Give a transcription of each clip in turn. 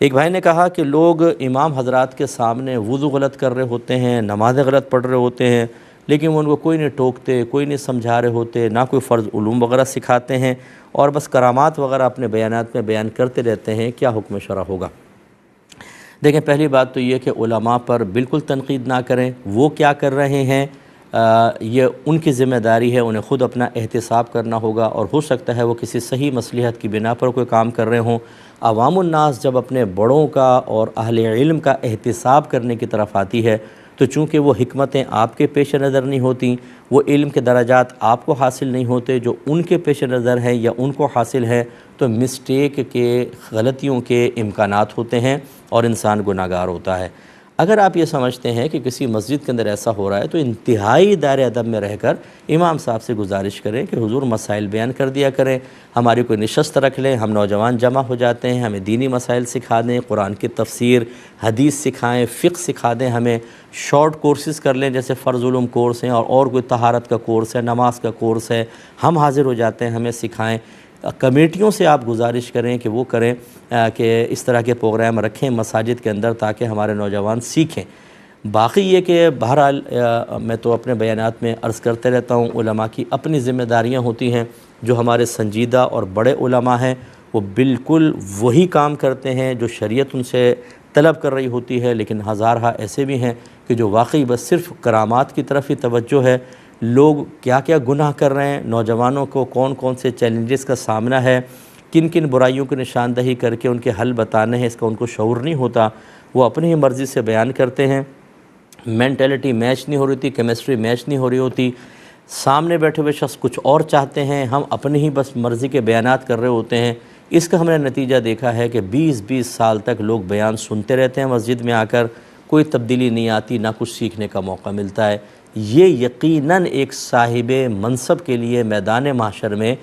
ایک بھائی نے کہا کہ لوگ امام حضرات کے سامنے وضو غلط کر رہے ہوتے ہیں، نمازیں غلط پڑھ رہے ہوتے ہیں، لیکن وہ ان کو کوئی نہیں ٹوکتے، کوئی نہیں سمجھا رہے ہوتے، نہ کوئی فرض علوم وغیرہ سکھاتے ہیں، اور بس کرامات وغیرہ اپنے بیانات میں بیان کرتے رہتے ہیں، کیا حکم شرع ہوگا؟ دیکھیں، پہلی بات تو یہ کہ علماء پر بالکل تنقید نہ کریں، وہ کیا کر رہے ہیں یہ ان کی ذمہ داری ہے، انہیں خود اپنا احتساب کرنا ہوگا، اور ہو سکتا ہے وہ کسی صحیح مصلحت کی بنا پر کوئی کام کر رہے ہوں۔ عوام الناس جب اپنے بڑوں کا اور اہل علم کا احتساب کرنے کی طرف آتی ہے تو چونکہ وہ حکمتیں آپ کے پیش نظر نہیں ہوتیں، وہ علم کے درجات آپ کو حاصل نہیں ہوتے جو ان کے پیش نظر ہیں یا ان کو حاصل ہے، تو مسٹیک کے، غلطیوں کے امکانات ہوتے ہیں اور انسان گناہ گار ہوتا ہے۔ اگر آپ یہ سمجھتے ہیں کہ کسی مسجد کے اندر ایسا ہو رہا ہے تو انتہائی دائرہ ادب میں رہ کر امام صاحب سے گزارش کریں کہ حضور مسائل بیان کر دیا کریں، ہماری کوئی نشست رکھ لیں، ہم نوجوان جمع ہو جاتے ہیں، ہمیں دینی مسائل سکھا دیں، قرآن کی تفسیر، حدیث سکھائیں، فقہ سکھا دیں، ہمیں شارٹ کورسز کر لیں جیسے فرض علوم کورس ہیں، اور کوئی طہارت کا کورس ہے، نماز کا کورس ہے، ہم حاضر ہو جاتے ہیں، ہمیں سکھائیں۔ کمیٹیوں سے آپ گزارش کریں کہ وہ کریں کہ اس طرح کے پروگرام رکھیں مساجد کے اندر تاکہ ہمارے نوجوان سیکھیں۔ باقی یہ کہ بہرحال میں تو اپنے بیانات میں عرض کرتے رہتا ہوں، علماء کی اپنی ذمہ داریاں ہوتی ہیں، جو ہمارے سنجیدہ اور بڑے علماء ہیں وہ بالکل وہی کام کرتے ہیں جو شریعت ان سے طلب کر رہی ہوتی ہے، لیکن ہزارہا ایسے بھی ہیں کہ جو واقعی بس صرف کرامات کی طرف ہی توجہ ہے۔ لوگ کیا کیا گناہ کر رہے ہیں، نوجوانوں کو کون کون سے چیلنجز کا سامنا ہے، کن کن برائیوں کی نشاندہی کر کے ان کے حل بتانے ہیں، اس کا ان کو شعور نہیں ہوتا، وہ اپنی ہی مرضی سے بیان کرتے ہیں۔ مینٹلٹی میچ نہیں ہو رہی ہوتی، کیمسٹری میچ نہیں ہو رہی ہوتی، سامنے بیٹھے ہوئے شخص کچھ اور چاہتے ہیں، ہم اپنی ہی بس مرضی کے بیانات کر رہے ہوتے ہیں۔ اس کا ہم نے نتیجہ دیکھا ہے کہ 20 سال تک لوگ بیان سنتے رہتے ہیں مسجد میں آ کر، کوئی تبدیلی نہیں آتی، نہ کچھ سیکھنے کا موقع ملتا ہے۔ یہ یقیناً ایک صاحب منصب کے لیے میدان محشر میں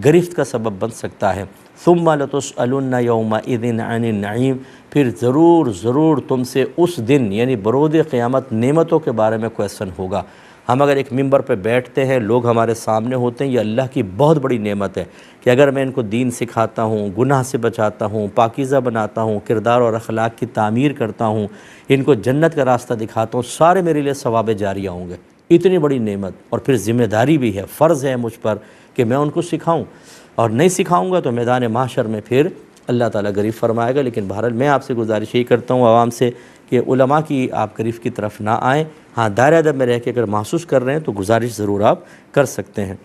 گرفت کا سبب بن سکتا ہے۔ ثم لتسألن یومئذ عن النعیم، پھر ضرور تم سے اس دن یعنی برود قیامت نعمتوں کے بارے میں کویسچن ہوگا۔ ہم اگر ایک ممبر پہ بیٹھتے ہیں، لوگ ہمارے سامنے ہوتے ہیں، یہ اللہ کی بہت بڑی نعمت ہے کہ اگر میں ان کو دین سکھاتا ہوں، گناہ سے بچاتا ہوں، پاکیزہ بناتا ہوں، کردار اور اخلاق کی تعمیر کرتا ہوں، ان کو جنت کا راستہ دکھاتا ہوں، سارے میرے لیے ثواب جاریہ ہوں گے۔ اتنی بڑی نعمت، اور پھر ذمہ داری بھی ہے، فرض ہے مجھ پر کہ میں ان کو سکھاؤں، اور نہیں سکھاؤں گا تو میدان محشر میں پھر اللہ تعالیٰ گریف فرمائے گا۔ لیکن بہرحال میں آپ سے گزارش یہی کرتا ہوں عوام سے کہ علماء کی آپ گریف کی طرف نہ آئیں، ہاں دائرہ ادب میں رہ کے اگر محسوس کر رہے ہیں تو گزارش ضرور آپ کر سکتے ہیں۔